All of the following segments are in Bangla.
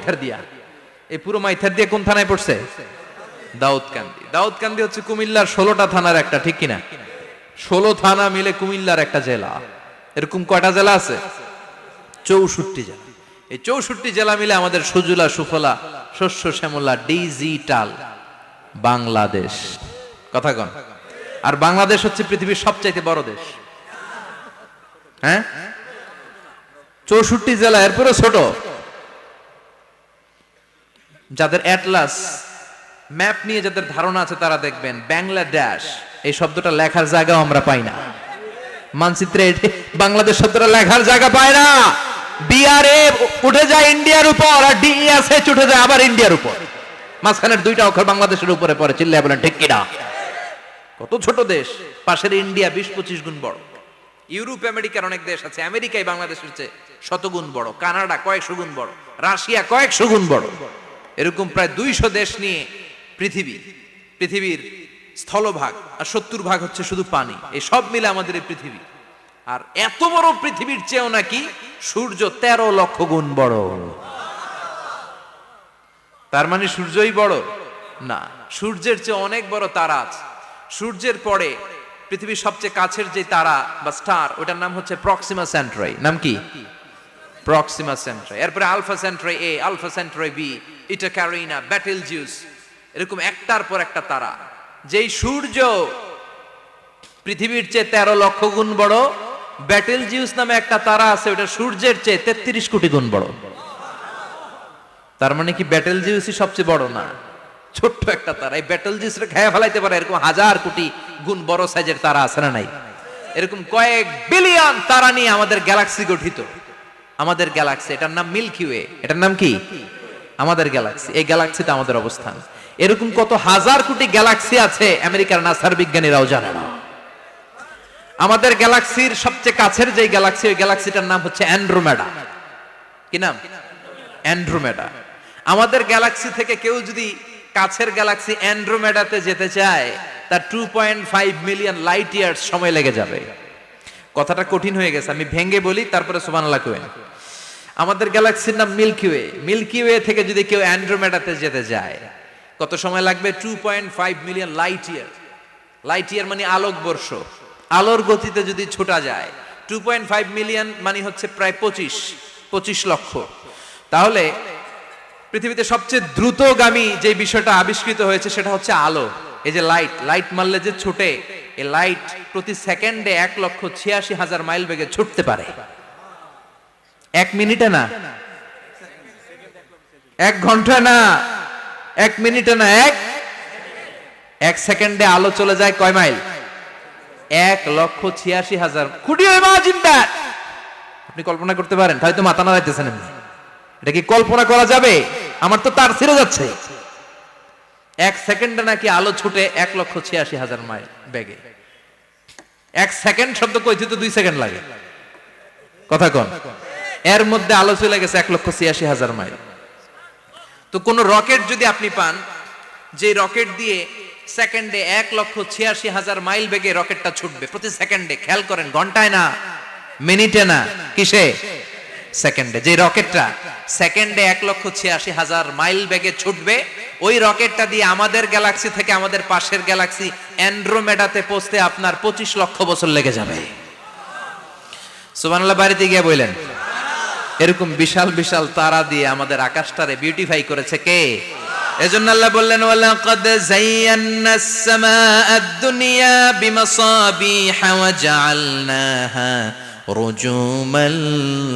মাইথারদিয়া। এই পুরো মাইথারদিয়া কোন থানায় পড়ছে? দাউদকান্দি। দাউদকান্দি হচ্ছে কুমিল্লার 16টা থানার একটা, ঠিক কিনা? 16 থানা মিলে কুমিল্লার একটা জেলা। এরকম কয়টা জেলা আছে? 64 জেলা। এই 64 জেলা মিলে আমাদের সুজলা সুফলা শস্য শ্যামলা ডিজিটাল বাংলাদেশ। কথা কন। আর বাংলাদেশ হচ্ছে পৃথিবীর সবচাইতে বড় দেশ। হ্যাঁ, 64 জেলা, এরপরে ছোট। যাদের অ্যাটলাস ম্যাপ নিয়ে যাদের ধারণা আছে তারা দেখবেন বাংলাদেশ এই শব্দটা লেখার জায়গাও আমরা পাই না। মানচিত্রে বাংলাদেশ শব্দটা লেখার জায়গা পায় না। বিআরএ উঠে যায় ইন্ডিয়ার উপর, আর ডিএসএইচ উঠে যায় আবার ইন্ডিয়ার উপর। মাঝখানের দুইটা অক্ষর বাংলাদেশের উপরে পড়ে। চিল্লায় বলেন ঠিক কিনা? কত ছোট দেশ। পাশের ইন্ডিয়া 20-25 গুণ বড়। ইউরোপ আমেরিকার অনেক দেশ আছে, আমেরিকায় বাংলাদেশের চেয়ে শতগুণ বড়। কানাডা কয়েকশো গুণ বড়, রাশিয়া কয়েকশো গুণ বড়। এরকম প্রায় 200 দেশ নিয়ে পৃথিবীর স্থলভাগ, আর 70% হচ্ছে শুধু পানি। এই সব মিলে আমাদের এই পৃথিবী। আর এত বড় পৃথিবীর চেয়েও নাকি সূর্য 13 লক্ষ গুণ বড়। তার মানে সূর্যই বড় না, সূর্যের চেয়ে অনেক বড় তারা আছে। সূর্যের পরে পৃথিবীর সবচেয়ে কাছের যে তারা বা স্টার, ওটার নাম হচ্ছে প্রক্সিমা সেন্ট্রাই। নাম কি? প্রক্সিমা সেন্ট্রাই। এরপরে আলফা সেন্ট্রাই এ, আলফা সেন্ট্রাই বি, ইটা ক্যারিনা, বেটেলজিউস, এরকম একটার পর একটা তারা। যেই সূর্য পৃথিবীর চেয়ে 13 লক্ষ গুণ বড়, বেটেলজিউস নামে একটা তারা আছে, ওটা সূর্যের চেয়ে 33 কোটি গুণ বড়। তার মানে কি বেটেলজিউসই সবচেয়ে বড় না? ছোট্ট একটা তারা। এই বেটেলজিউসরে খেয়ে ফেলাইতে পারে এরকম 1000 কোটি গুণ বড় সাইজের তারা আছে না নাই? এরকম কয়েক বিলিয়ন তারা নিয়ে আমাদের গ্যালাক্সি গঠিত। আমাদের গ্যালাক্সি, এটার নাম মিল্কি ওয়ে। এটার নাম কি? আমাদের গ্যালাক্সি। এই গ্যালাক্সিতে আমাদের অবস্থান। এরকম কত হাজার কোটি গ্যালাক্সি আছে আমেরিকার নাসার বিজ্ঞানীরাও জানে না। আমাদের গ্যালাক্সির সবচেয়ে কাছের যে গ্যালাক্সি, ওই গ্যালাক্সিটার নাম হচ্ছে অ্যান্ড্রোমেডা। কি নাম? অ্যান্ড্রোমেডা। আমাদের গ্যালাক্সি থেকে কেউ যদি কাছের গ্যালাক্সি অ্যান্ড্রোমেডাতে যেতে চায়, তার 2.5 মিলিয়ন লাইট ইয়ার্স সময় লেগে যাবে। কথাটা কঠিন হয়ে গেছে, আমি ভেঙে বলি, তারপরে সুবহানাল্লাহ কই। আমাদের গ্যালাক্সির নাম মিল্কি ওয়ে। মিল্কি ওয়ে থেকে যদি কেউ অ্যান্ড্রোমেডাতে যেতে যায়, কত সময় লাগবে? 2.5 million light year. Light year মানে আলোক বর্ষ। আলোর গতিতে যদি ছোটা যায়, 2.5 মিলিয়ন মানে হচ্ছে প্রায় 25 লক্ষ। তাহলে পৃথিবীতে সবচেয়ে দ্রুতগামী যে বিষয়টা আবিষ্কৃত হয়েছে সেটা হচ্ছে আলো। এই যে লাইট মারলে যে ছুটে, এই লাইট প্রতি সেকেন্ডে 1,86,000 মাইল বেগে ছুটতে পারে। 1 মিনিটে না, 1 ঘন্টা না, 1 মিনিটে না, 1 সেকেন্ডে আলো চলে যায় কয় mile? 1,86,000। Could you imagine that? আপনি কল্পনা করতে পারেন? হয়তো মাথা নাড়াইতেছেন। এটা কি কল্পনা করা যাবে? আমার তো তার ছিঁড়ে যাচ্ছে। 1 সেকেন্ডে নাকি আলো ছুটে 1,86,000 মাইল বেগে। 1 সেকেন্ড শব্দ কইতে তো 2 সেকেন্ড লাগে। কথা কন। এর মধ্যে আলো চলে গেছে 1,86,000 মাইল। তো কোন রকেট যদি আপনি পান, যে রকেট দিয়ে সেকেন্ডে 1,86,000 মাইল বেগে রকেটটা ছুটবে প্রতি সেকেন্ডে, খেয়াল করেন, ঘন্টায় না, মিনিটে না, কিসে? সেকেন্ডে। যে রকেটটা সেকেন্ডে 1,86,000 মাইল বেগে ছুটবে, ওই রকেটটা দিয়ে আমাদের গ্যালাক্সি থেকে আমাদের পাশের গ্যালাক্সি অ্যান্ড্রোমেডাতে পৌঁছতে আপনার 25 লক্ষ বছর লেগে যাবে। সুবহানাল্লাহ বাড়িতে গিয়ে বললেন। এরকম বিশাল বিশাল তারা দিয়ে আমাদের আকাশটারে বিউটিফাই করেছে কে? এজন্য আল্লাহ বললেন, ওয়ালাকাদ যায়্যানাস সামাআদ দুনিয়া বিমাসাবিহা ওয়া জাআলনাহা রুজুমাল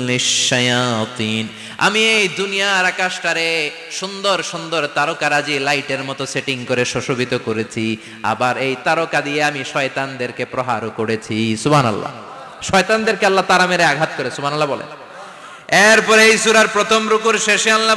লিশ-শায়াতিন। আমি এই দুনিয়ার আকাশটারে সুন্দর সুন্দর তারকারাজি লাইটের মতো সেটিং করে সুশোভিত করেছি। আবার এই তারকা দিয়ে আমি শয়তানদেরকে প্রহারও করেছি। সুবহানাল্লাহ। শয়তানদেরকে আল্লাহ তারা মেরে আঘাত করে। সুবহানাল্লাহ বলে। এরপরে এই সূরার প্রথম রুকুর শেষে আল্লাহ